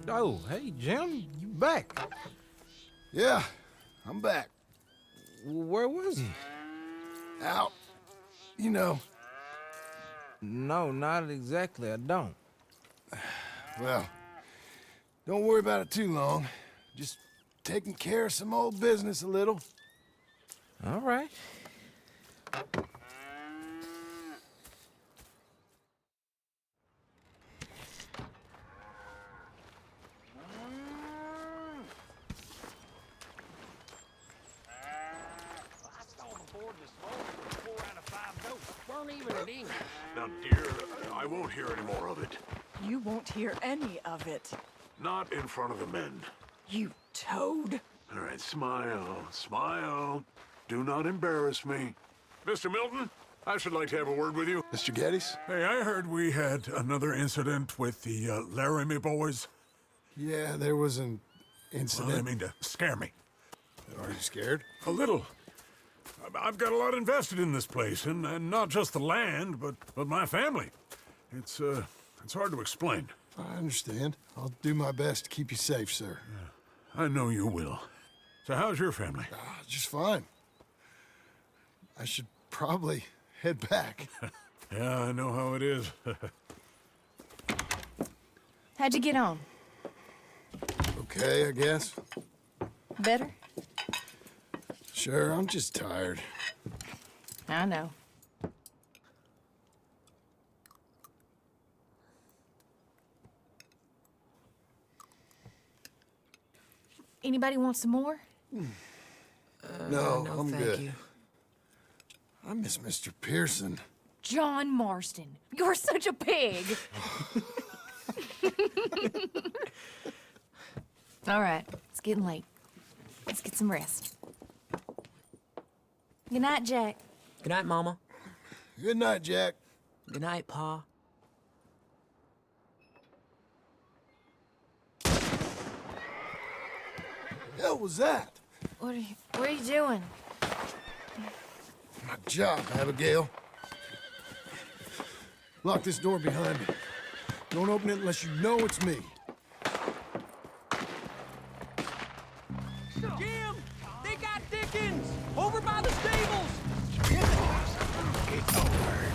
Oh, hey, Jim, you back. Yeah, I'm back. Where was he? Out. You know. No, not exactly, I don't. Well, don't worry about it too long. Just taking care of some old business a little. All right. Now, dear, I won't hear any more of it. You won't hear any of it. Not in front of the men. You toad. All right, smile, smile. Do not embarrass me. Mr. Milton, I should like to have a word with you. Mr. Geddes? Hey, I heard we had another incident with the Laramie boys. Yeah, there was an Well, incident. I mean to scare me. Are you scared? A little. I've got a lot invested in this place, and not just the land, but my family. It's hard to explain. I understand. I'll do my best to keep you safe, sir. I know you will. So how's your family? Just fine. I should probably head back. Yeah, I know how it is. How'd you get on? Okay, I guess. Better? Sure, I'm just tired. I know. Anybody want some more? No, no, I'm thank good. you. I miss Mr. Pearson. John Marston, you're such a pig. All right, it's getting late. Let's get some rest. Good night, Jack. Good night, Mama. Good night, Jack. Good night, Pa. Hell was that? What are you doing? My job, Abigail. Lock this door behind me. Don't open it unless you know it's me. Jim! They got Dickens! Over by the stables! It's over.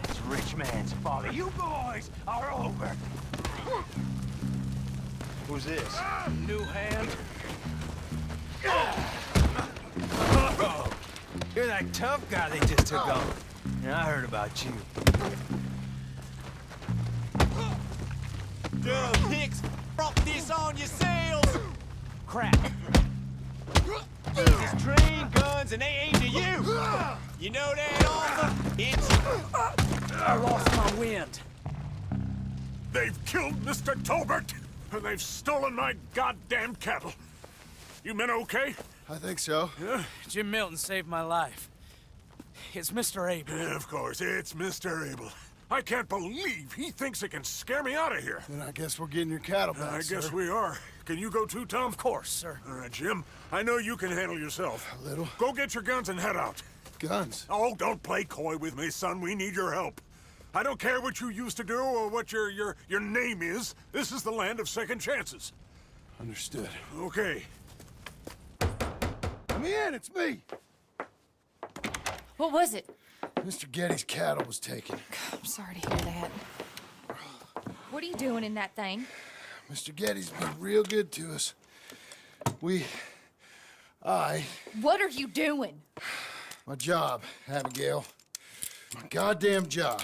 This rich man's folly. You boys are over. Who's this? New hand. Oh, you're that tough guy they just took on. Yeah, I heard about you. Dumb hicks! Brought this on yourselves! Crap. This is train guns and they aim to you! You know that offer? It's... I lost my wind. They've killed Mr. Tolbert, and they've stolen my goddamn cattle. You men okay? I think so. Yeah? Jim Milton saved my life. It's Mr. Abel. Yeah, of course, it's Mr. Abel. I can't believe he thinks he can scare me out of here. Then I guess we're getting your cattle back, I guess sir. we are. Can you go too, Tom? Of course, sir. All right, Jim. I know you can handle yourself. A little. Go get your guns and head out. Guns. Oh, don't play coy with me, son. We need your help. I don't care what you used to do or what your name is. This is the land of second chances. Understood. Okay. Let me in, it's me. What was it? Mr. Geddes' cattle was taken. I'm sorry to hear that. What are you doing in that thing? Mr. Geddes been real good to us. What are you doing? My job, Abigail. My goddamn job.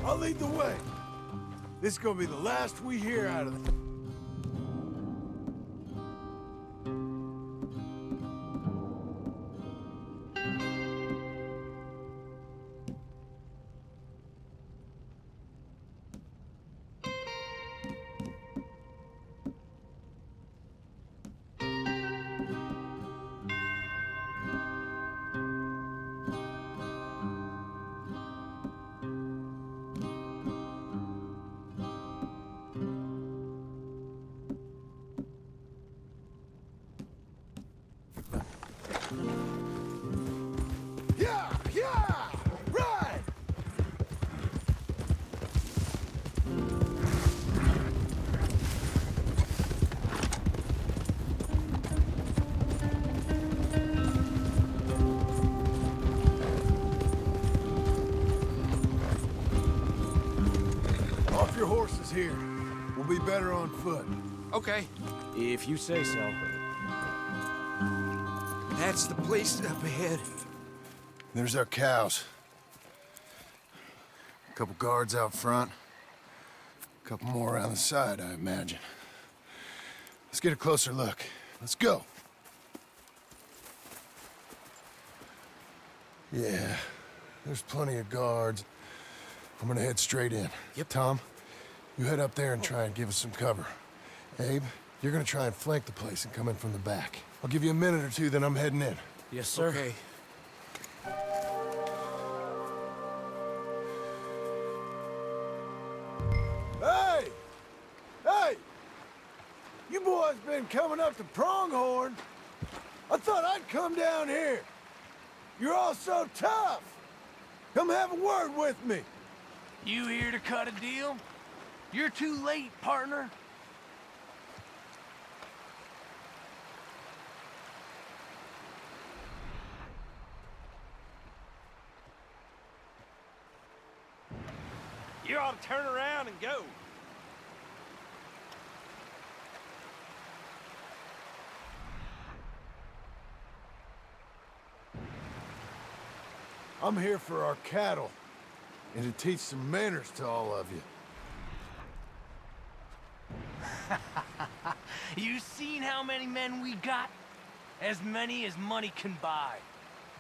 I'll lead the way. This is gonna be the last we hear out of them. your horses here. We'll be better on foot. Okay, if you say so. That's the place up ahead. There's our cows. A couple guards out front. A couple more around the side, I imagine. Let's get a closer look. Let's go. Yeah, there's plenty of guards. I'm gonna head straight in. Yep. Tom, you head up there and try and give us some cover. Abe, you're gonna try and flank the place and come in from the back. I'll give you a minute or two, then I'm heading in. Yes, sir. Okay. Hey! Hey! You boys been coming up to Pronghorn. I thought I'd come down here. You're all so tough. Come have a word with me. You here to cut a deal? You're too late, partner. You ought to turn around and go. I'm here for our cattle, and to teach some manners to all of you. You seen how many men we got? As many as money can buy.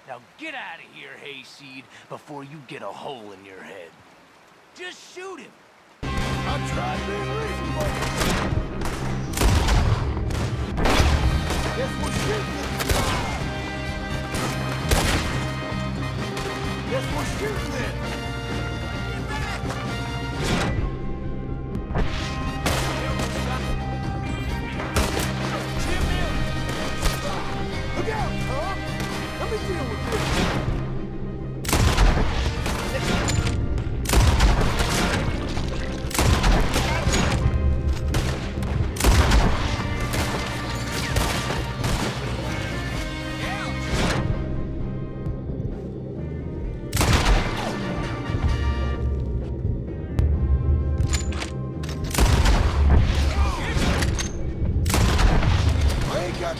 Now get out of here, Hayseed, before you get a hole in your head. Just shoot him. I tried being reasonable. Guess we're shooting it. Guess we're shooting it. Look out, Tom! Let me deal with this.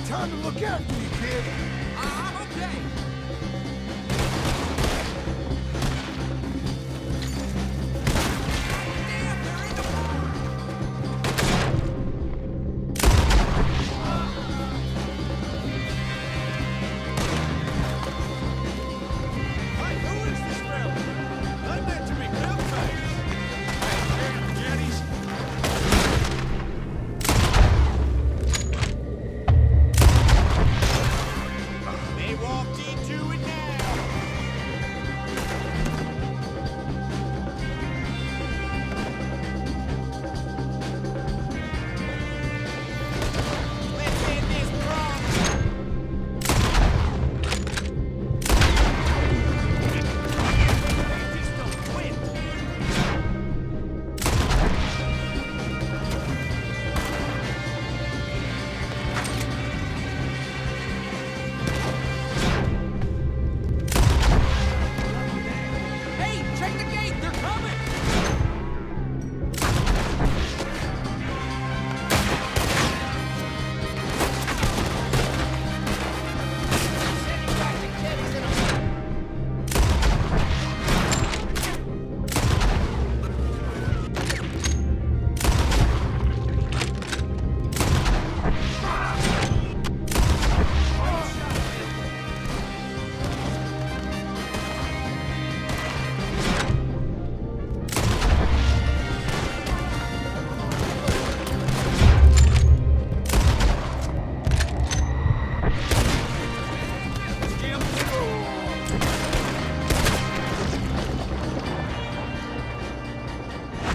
Time to look after you, kid. I'm okay. Damn, they're in the barn. Hey, who is this fella? They meant to be real face. Hey, Jenny's. They walked into it now. Let's end this problem. They just don't quit. Hey, check the gate! They're coming!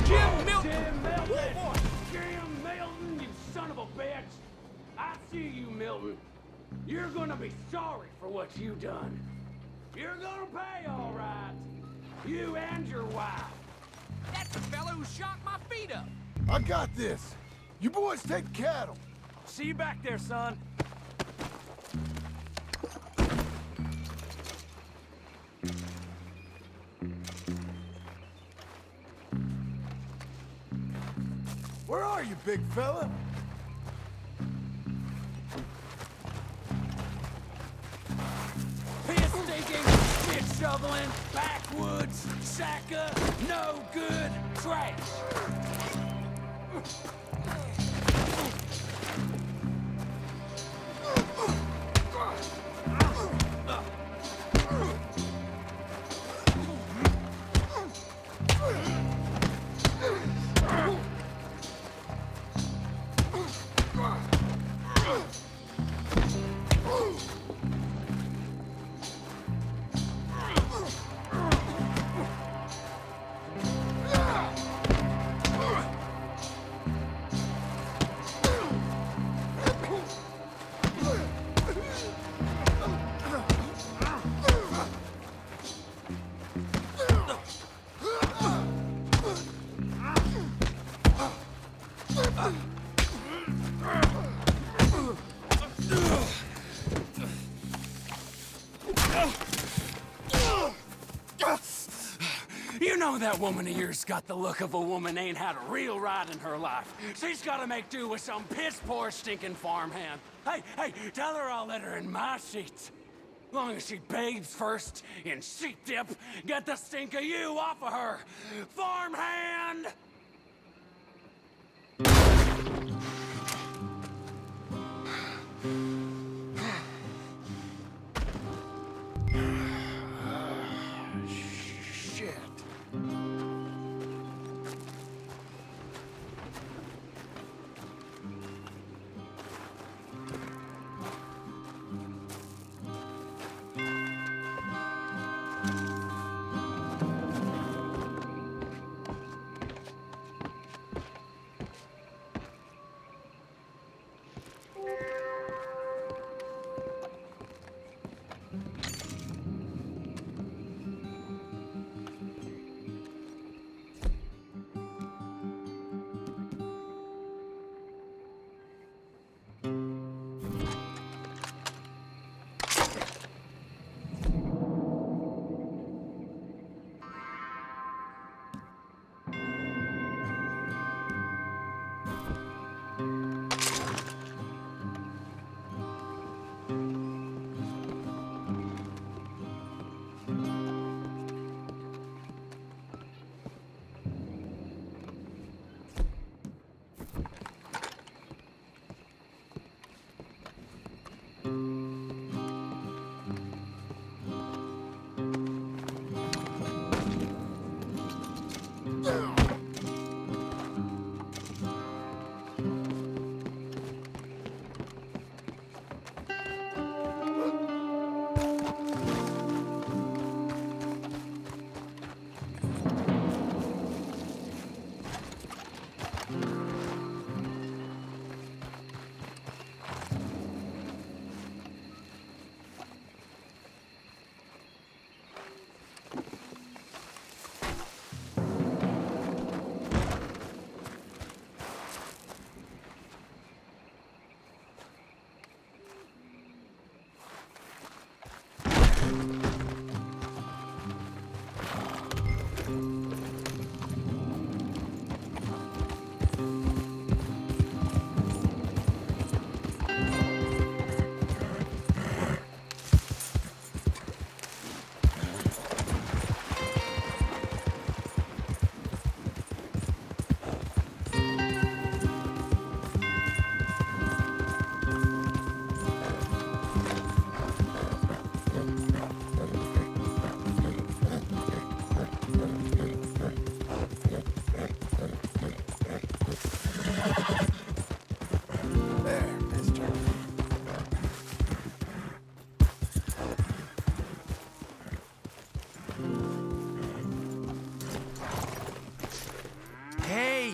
Jim Milton! Jim Milton, you son of a bitch! I see you, Milton. You're gonna be sorry for what you done. You're gonna pay, all right. You and your wife. That's the fellow who shot my feet up. I got this. You boys take the cattle. See you back there, son. Where are you, big fella? Piss stinking, shit shoveling, backwoods, sacker, no good, trash. You know that woman of yours got the look of a woman ain't had a real ride in her life. She's gotta make do with some piss-poor stinking farmhand. Hey, tell her I'll let her in my sheets. Long as she bathes first in sheep dip, get the stink of you off of her, farmhand! Shit.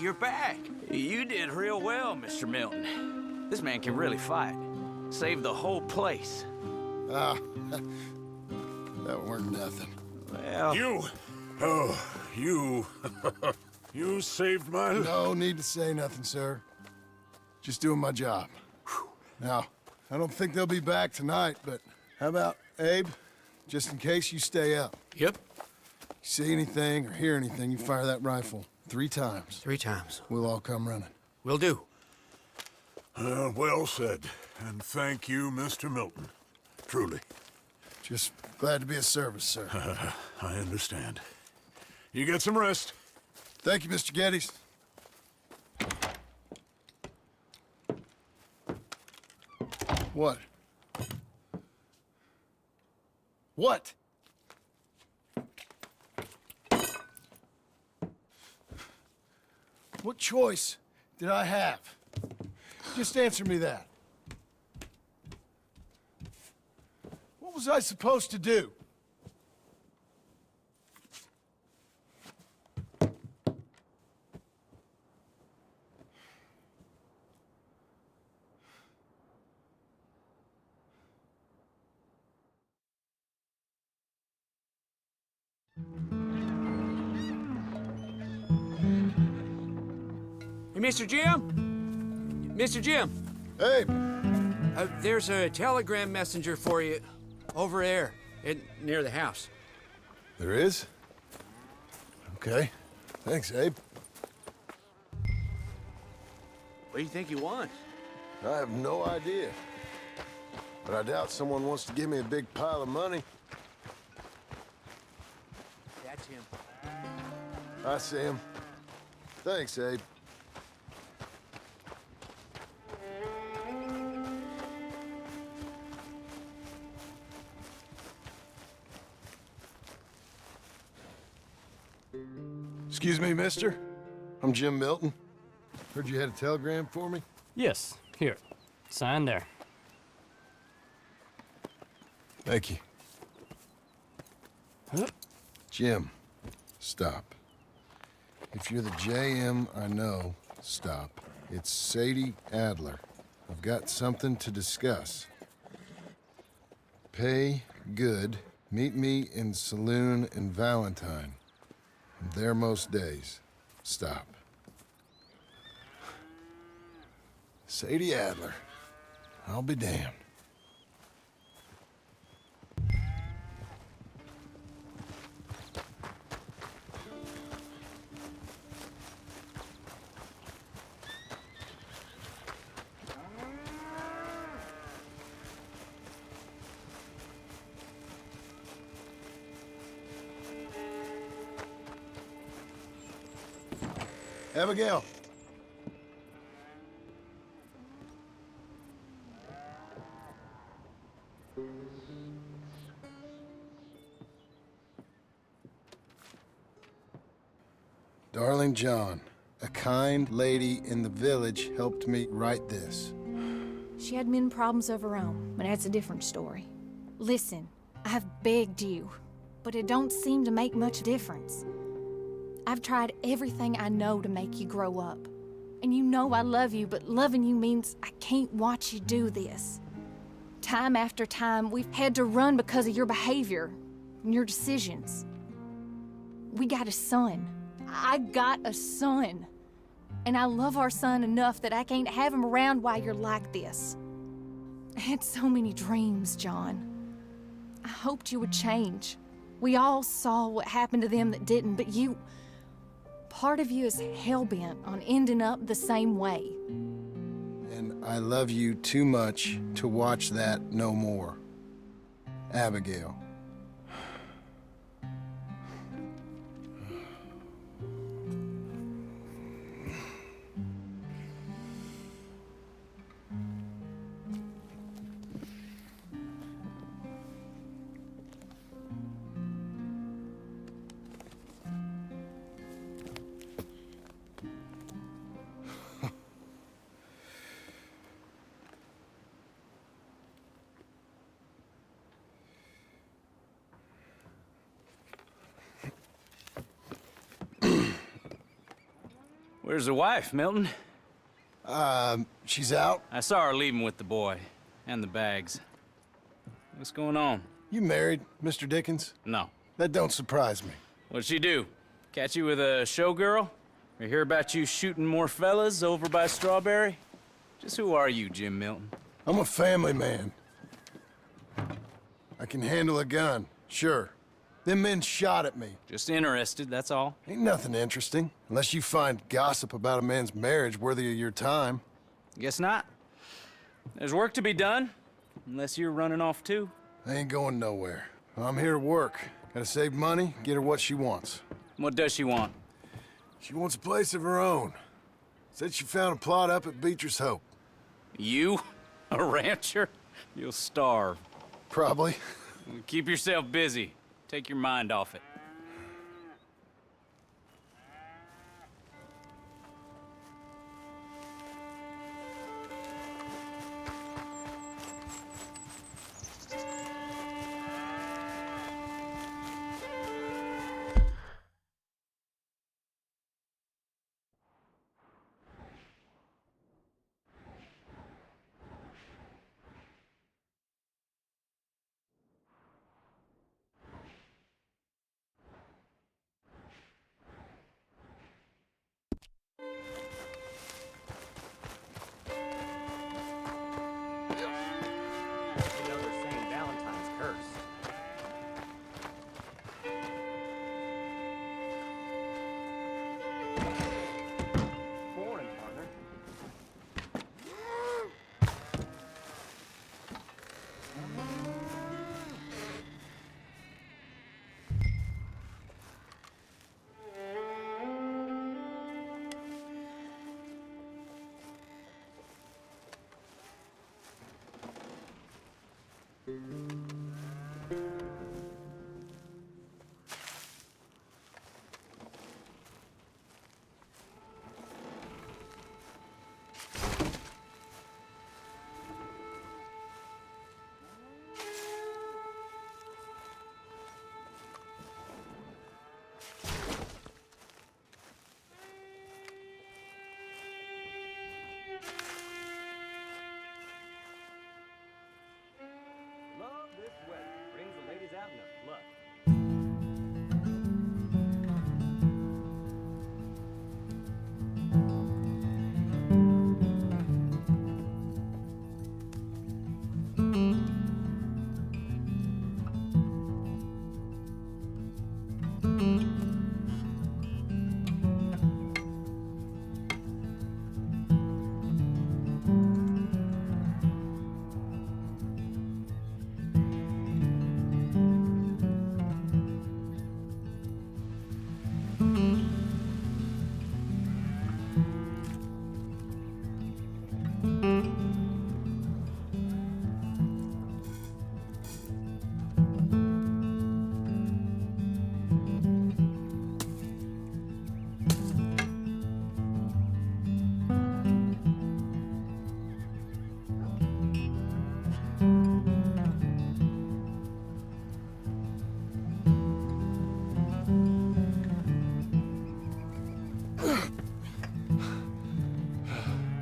You're back. You did real well, Mr. Milton. This man can really fight. Saved the whole place. Ah, that weren't nothing. Well... You! Oh, you... you saved my life. No need to say nothing, sir. Just doing my job. Now, I don't think they'll be back tonight, but how about, Abe? Just in case you stay up. Yep. See anything or hear anything, you fire that rifle 3 times. 3 times. We'll all come running. Will do. Well said. And thank you, Mr. Milton. Truly. Just glad to be of service, sir. I understand. You get some rest. Thank you, Mr. Geddes. What? What? What choice did I have? Just answer me that. What was I supposed to do? Hey, Mr. Jim? Mr. Jim, Hey, there's a telegram messenger for you over there, near the house. there is? Okay. Thanks, Abe. What do you think he wants? I have no idea. But I doubt someone wants to give me a big pile of money. That's him. I see him. Thanks, Abe. Excuse me, mister. I'm Jim Milton. Heard you had a telegram for me? Yes, here. Sign there. Thank you. Huh? Jim, stop. If you're the JM I know, stop. It's Sadie Adler. I've got something to discuss. Pay good. Meet me in saloon in Valentine. I'm there most days. Stop. Sadie Adler. I'll be damned. Abigail. Darling John, a kind lady in the village helped me write this. She had men problems of her own, but that's a different story. Listen, I have begged you, but it don't seem to make much difference. I've tried everything I know to make you grow up. And you know I love you, but loving you means I can't watch you do this. Time after time, we've had to run because of your behavior and your decisions. We got a son. I got a son. And I love our son enough that I can't have him around while you're like this. I had so many dreams, John. I hoped you would change. We all saw what happened to them that didn't, but you... Part of you is hell-bent on ending up the same way. And I love you too much to watch that no more. Abigail. Where's the wife, Milton? She's out. I saw her leaving with the boy. And the bags. What's going on? You married, Mr. Dickens? No. That don't surprise me. What'd she do? Catch you with a showgirl? Or hear about you shooting more fellas over by Strawberry? Just who are you, Jim Milton? I'm a family man. I can handle a gun, sure. Them men shot at me. Just interested, that's all. Ain't nothing interesting, unless you find gossip about a man's marriage worthy of your time. Guess not. There's work to be done, unless you're running off too. I ain't going nowhere. I'm here to work. Gotta save money, get her what she wants. What does she want? She wants a place of her own. Said she found a plot up at Beecher's Hope. You? A rancher? You'll starve. Probably. Keep yourself busy. Take your mind off it.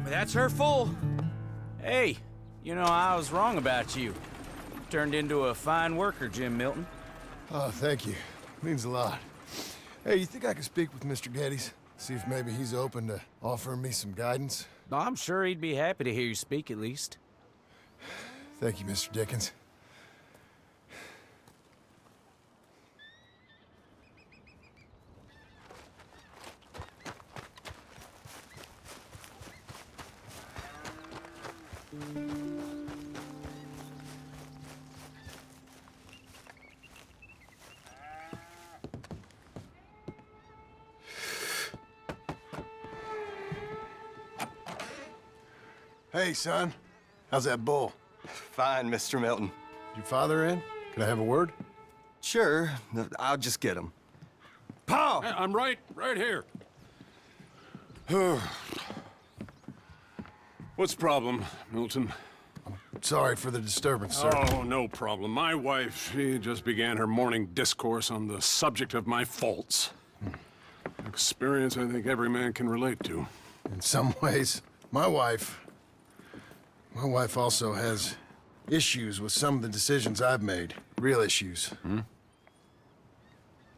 That's her full. Hey, you know, I was wrong about you. Turned into a fine worker, Jim Milton. Oh, thank you. Means a lot. Hey, you think I could speak with Mr. Geddes? See if maybe he's open to offering me some guidance? I'm sure he'd be happy to hear you speak, at least. Thank you, Mr. Dickens. Hey, son. How's that bull? Fine, Mr. Milton. Your father in? Can I have a word? Sure. I'll just get him. Pa! I'm right here. What's the problem, Milton? Sorry for the disturbance, sir. Oh, no problem. My wife, she just began her morning discourse on the subject of my faults. Experience I think every man can relate to. In some ways, my wife also has issues with some of the decisions I've made. Real issues. Hmm?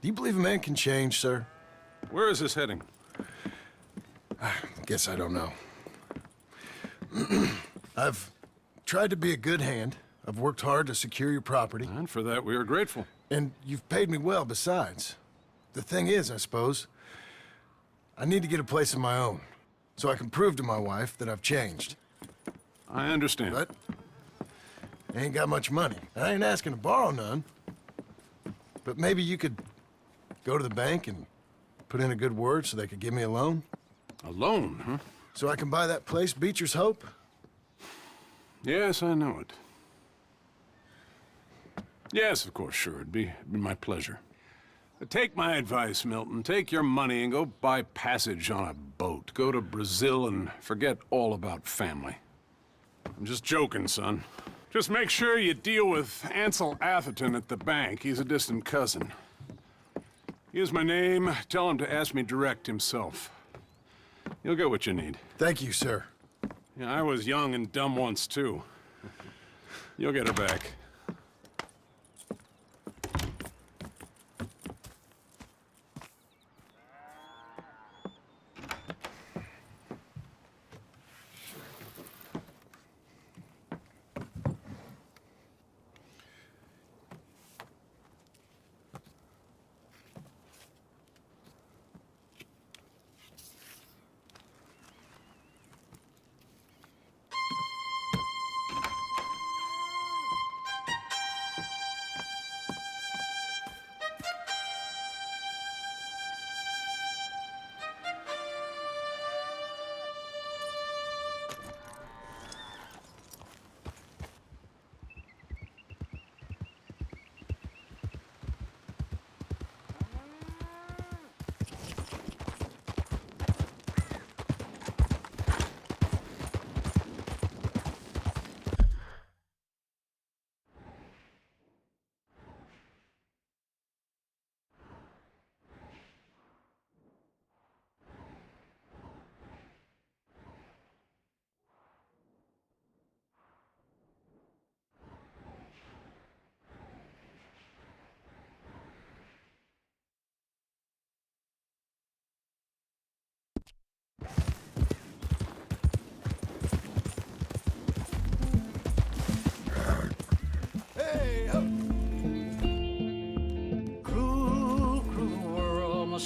Do you believe a man can change, sir? Where is this heading? I guess I don't know. I've tried to be a good hand. I've worked hard to secure your property. And for that, we are grateful. And you've paid me well besides. The thing is, I suppose, I need to get a place of my own, so I can prove to my wife that I've changed. I understand. But I ain't got much money. I ain't asking to borrow none. But maybe you could go to the bank and put in a good word so they could give me a loan? A loan, huh? So I can buy that place, Beecher's Hope? Yes, I know it. Yes, of course, sure. It'd be my pleasure. Take my advice, Milton. Take your money and go buy passage on a boat. Go to Brazil and forget all about family. I'm just joking, son. Just make sure you deal with Ansel Atherton at the bank. He's a distant cousin. Here's my name. Tell him to ask me direct himself. You'll get what you need. Thank you, sir. Yeah, I was young and dumb once, too. You'll get her back.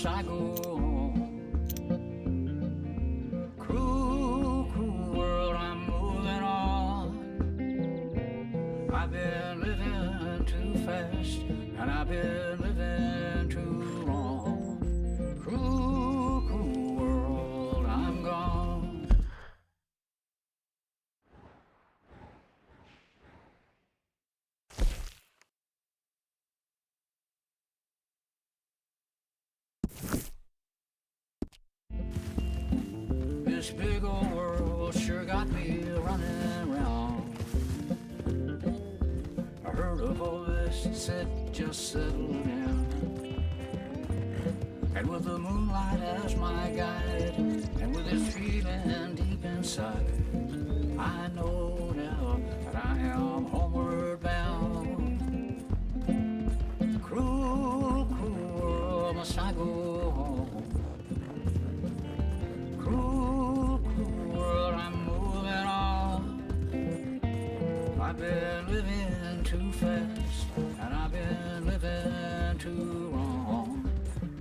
I go on. Cruel, cruel world, I'm moving on. I've been living too fast, and I've been living too long. Cruel, cruel world, I'm gone. This big old world sure got me running around. I heard a voice that said, just settle down. And with the moonlight as my guide, and with this feeling deep inside, I know now that I am homeward bound. Cruel, cruel world, must I go home? Cruel, cruel world, I'm moving on. I've been living too fast, and I've been living too long.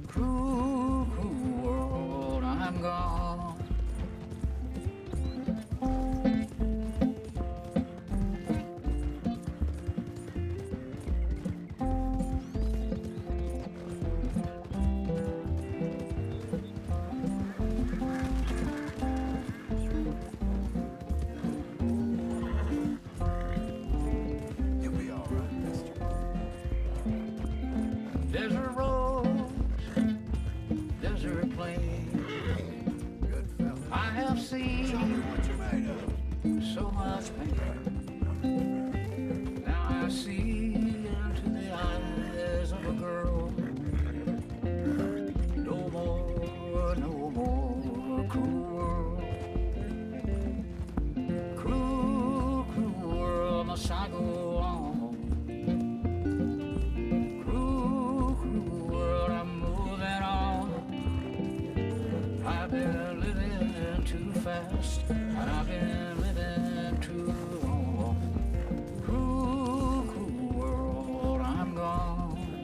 Cruel, cruel world, I'm gone. Desert roads, desert plains. I have seen so much pain. Now I see into the eyes of a girl. No more, no more cruel world. Cruel, cruel world, must I go on? I've been living too fast, and I've been living too long. Cruel, cruel world, I'm gone.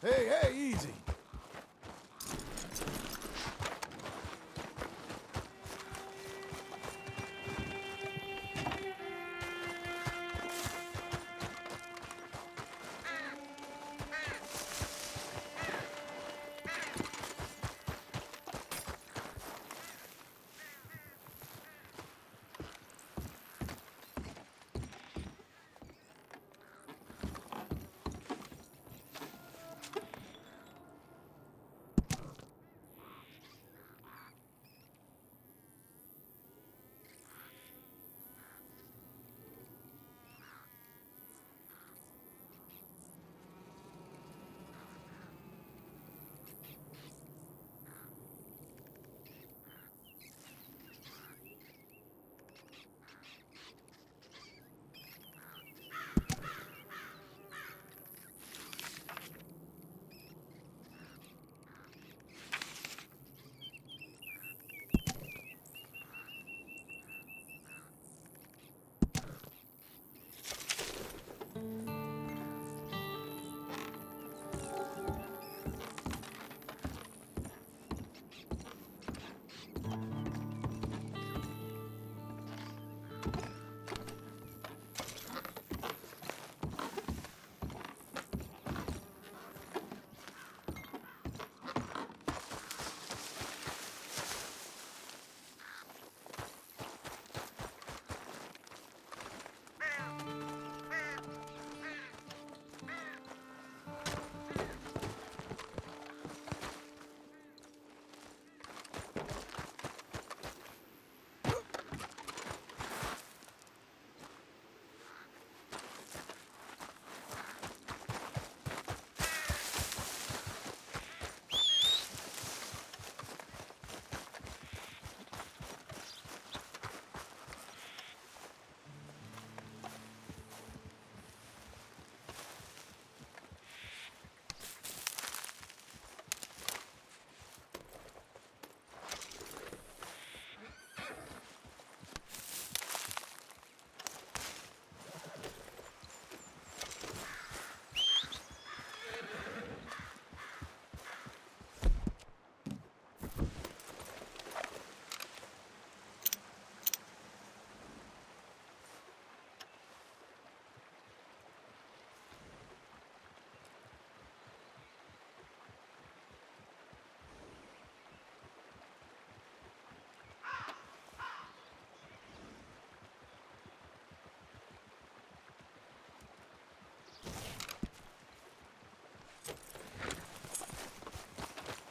Hey, easy.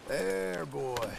There, boy.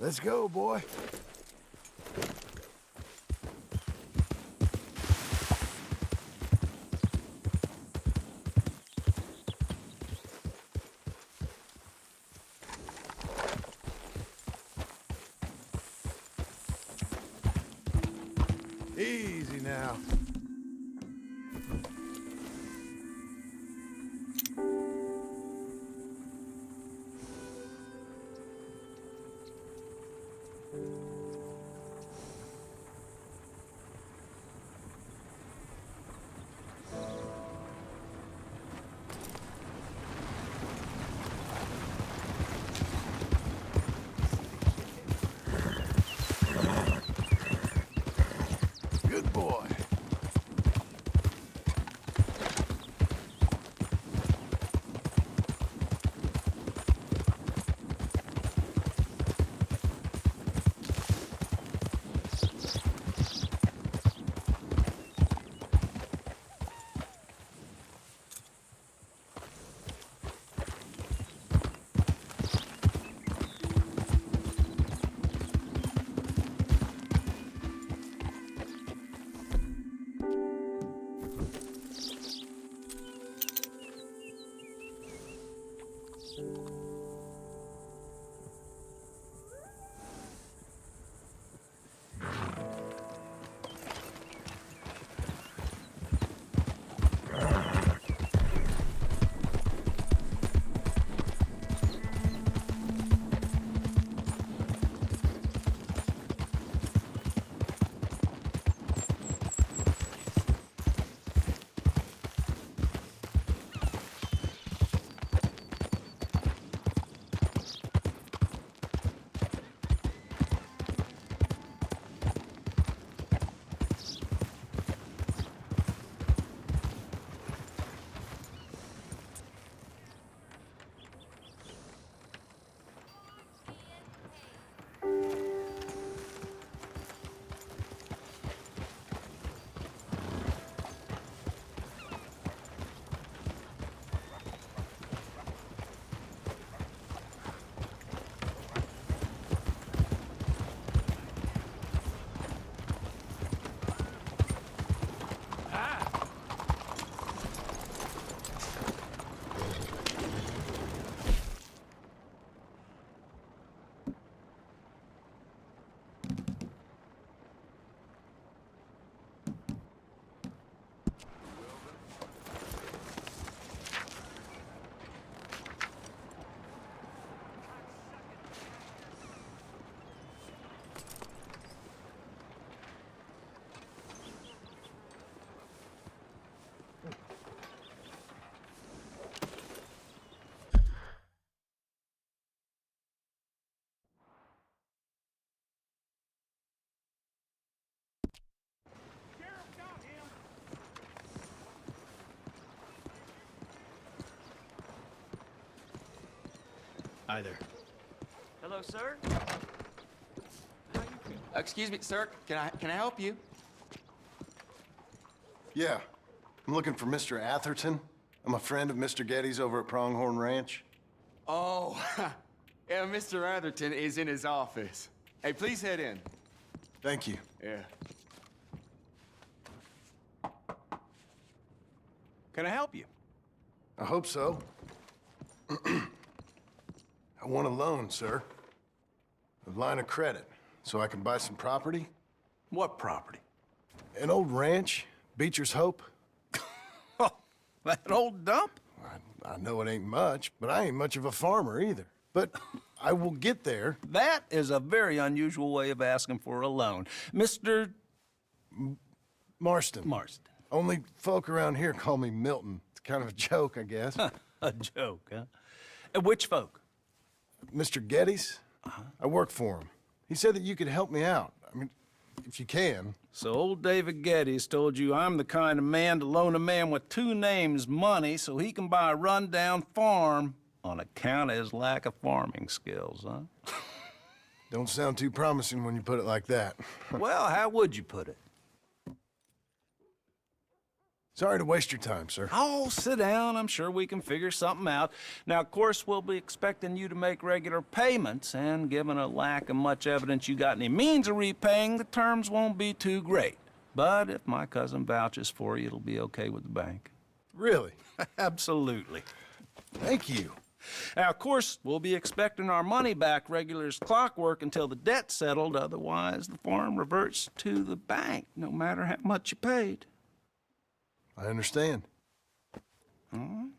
Let's go, boy. Easy now. Good boy. Hi there. Hello, sir. Excuse me, sir. Can I help you? Yeah. I'm looking for Mr. Atherton. I'm a friend of Mr. Getty's over at Pronghorn Ranch. Oh, yeah, Mr. Atherton is in his office. Hey, please head in. Thank you. Yeah. Can I help you? I hope so. I want a loan, sir. A line of credit, so I can buy some property. What property? An old ranch, Beecher's Hope. Oh, that old dump? I know it ain't much, but I ain't much of a farmer either. But I will get there. That is a very unusual way of asking for a loan. Mr. Marston. Marston. Only folk around here call me Milton. It's kind of a joke, I guess. A joke, huh? And which folk? Mr. Getty's. I work for him. He said that you could help me out. I mean, if you can. So old David Geddes told you I'm the kind of man to loan a man with two names money so he can buy a rundown farm on account of his lack of farming skills, huh? Don't sound too promising when you put it like that. Well, how would you put it? Sorry to waste your time, sir. Oh, sit down. I'm sure we can figure something out. Now, of course, we'll be expecting you to make regular payments, and given a lack of much evidence you got any means of repaying, the terms won't be too great. But if my cousin vouches for you, it'll be okay with the bank. Really? Absolutely. Thank you. Now, of course, we'll be expecting our money back regular as clockwork until the debt's settled. Otherwise, the farm reverts to the bank, no matter how much you paid. I understand. All right.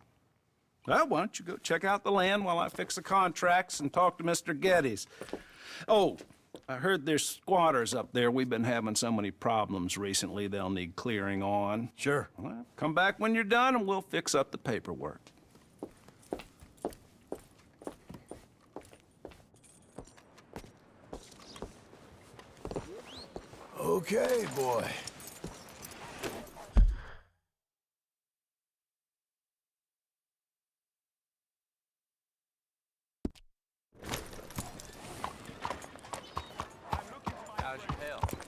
Well, why don't you go check out the land while I fix the contracts and talk to Mr. Geddes. Oh, I heard there's squatters up there. We've been having so many problems recently, they'll need clearing on. Sure. Well, come back when you're done and we'll fix up the paperwork. Okay, boy. How's your health?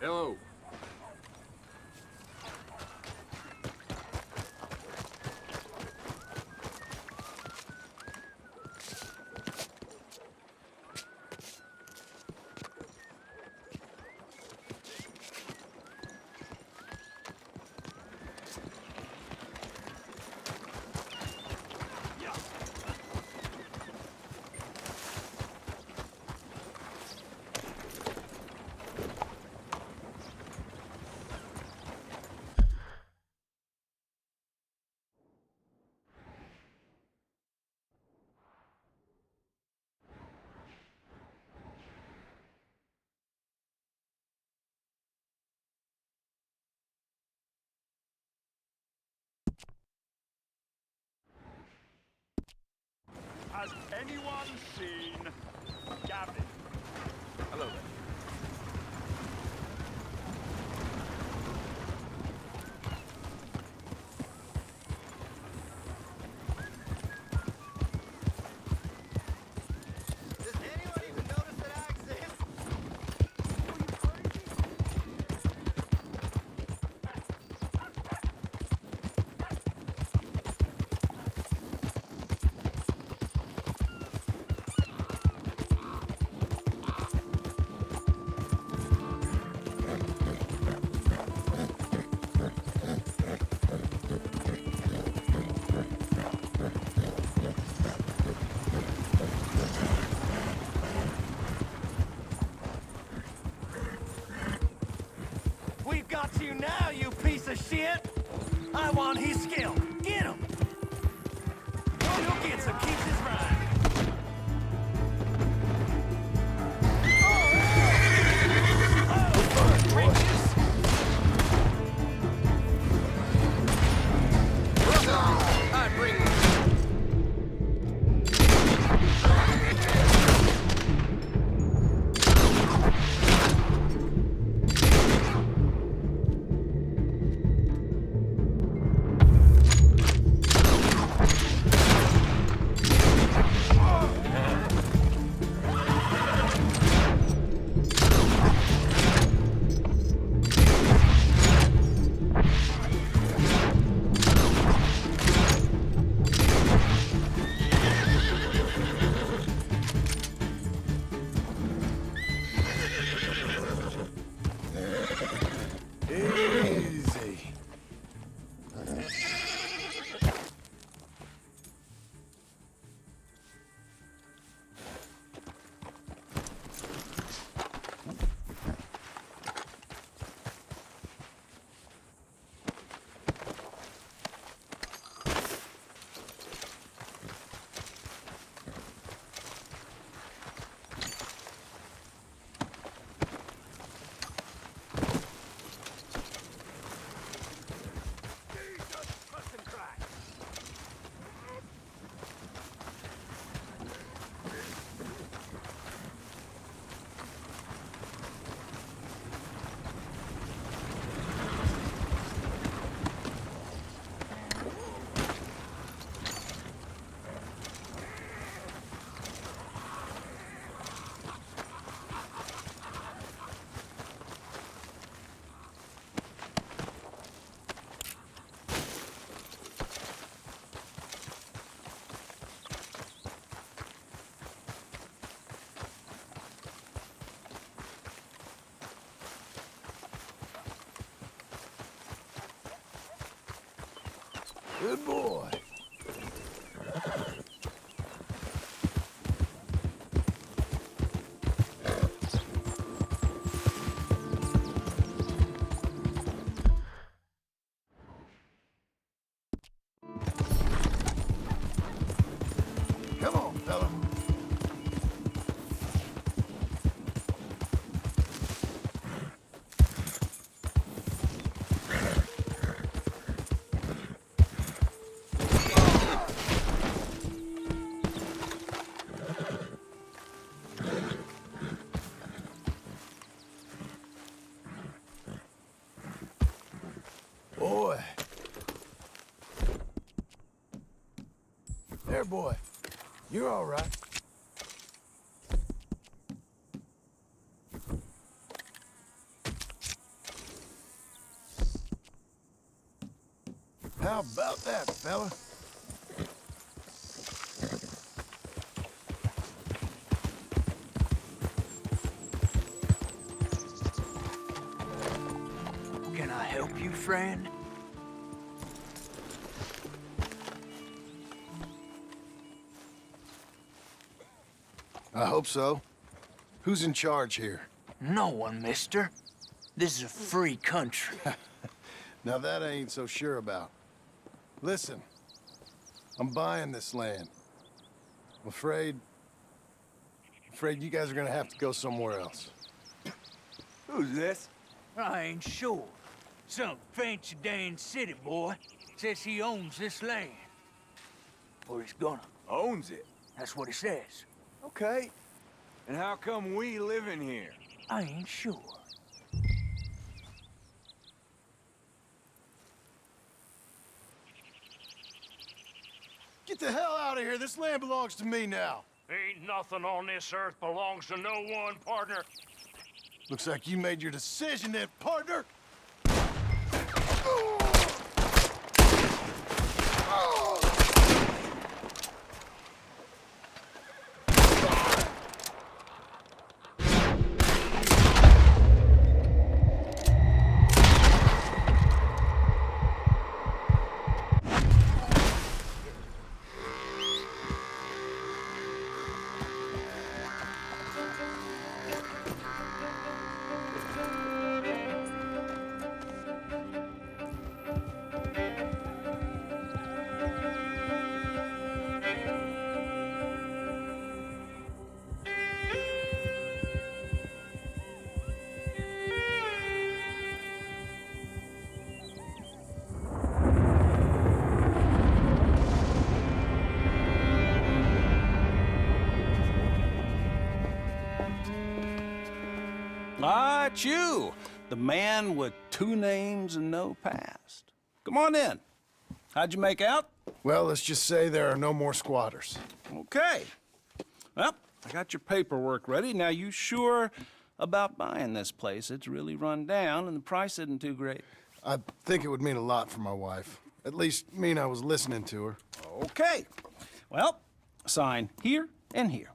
Hello. Has anyone seen Gavin? Hello there. I want his skill. Get him! One who gets him keeps his ride. Easy. Good boy. Come on, fella. Boy. There, boy. You're all right. How about that, fella? Can I help you, friend? I hope so. Who's in charge here? No one, mister. This is a free country. Now that I ain't so sure about. Listen, I'm buying this land. I'm afraid you guys are gonna have to go somewhere else. Who's this? I ain't sure. Some fancy Dan city boy says he owns this land. Or he's gonna. Owns it? That's what he says. Okay. And how come we live in here? I ain't sure. Get the hell out of here. This land belongs to me now. Ain't nothing on this earth belongs to no one, partner. Looks like you made your decision then, partner. about you? The man with 2 names and no past. Come on in. How'd you make out? Well, let's just say there are no more squatters. Okay. Well, I got your paperwork ready. Now, you sure about buying this place? It's really run down, and the price isn't too great. I think it would mean a lot for my wife. At least mean I was listening to her. Okay. Well, sign here and here.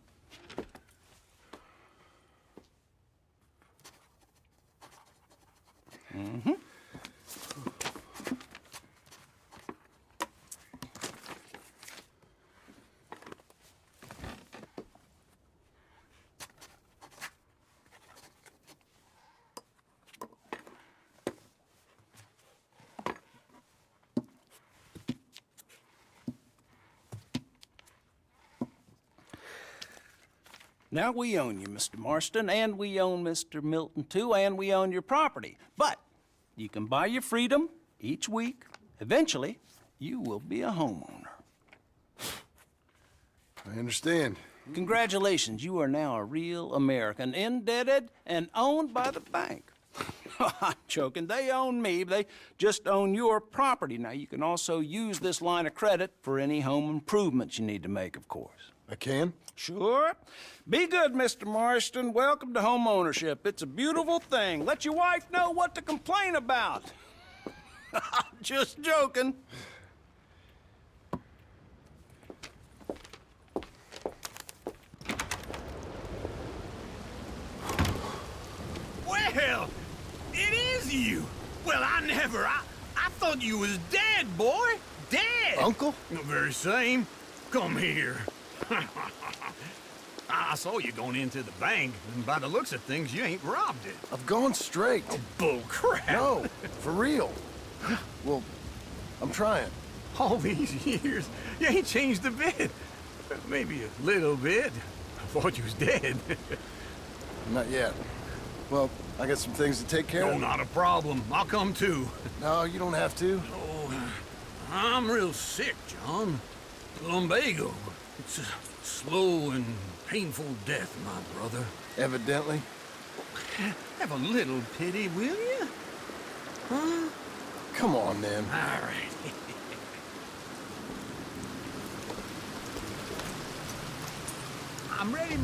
Mm-hmm. Now, we own you, Mr. Marston, and we own Mr. Milton, too, and we own your property. But you can buy your freedom each week. Eventually, you will be a homeowner. I understand. Congratulations, you are now a real American, indebted and owned by the bank. I'm joking. They own me. They just own your property. Now, you can also use this line of credit for any home improvements you need to make, of course. I can? Sure. Be good, Mr. Marston. Welcome to home ownership. It's a beautiful thing. Let your wife know what to complain about. Just joking. Well, it is you. Well, I thought you was dead, boy. Dead. Uncle? The very same. Come here. I saw you going into the bank, and by the looks of things, you ain't robbed it. I've gone straight. Oh, bull crap. No, for real. Well, I'm trying. All these years, you ain't changed a bit. Maybe a little bit. I thought you was dead. Not yet. Well, I got some things to take care of. No, not a problem. I'll come too. No, you don't have to. Oh, I'm real sick, John. Lumbago. It's a slow and painful death, my brother. Evidently. Have a little pity, will you? Huh? Come on, then. All right. I'm ready.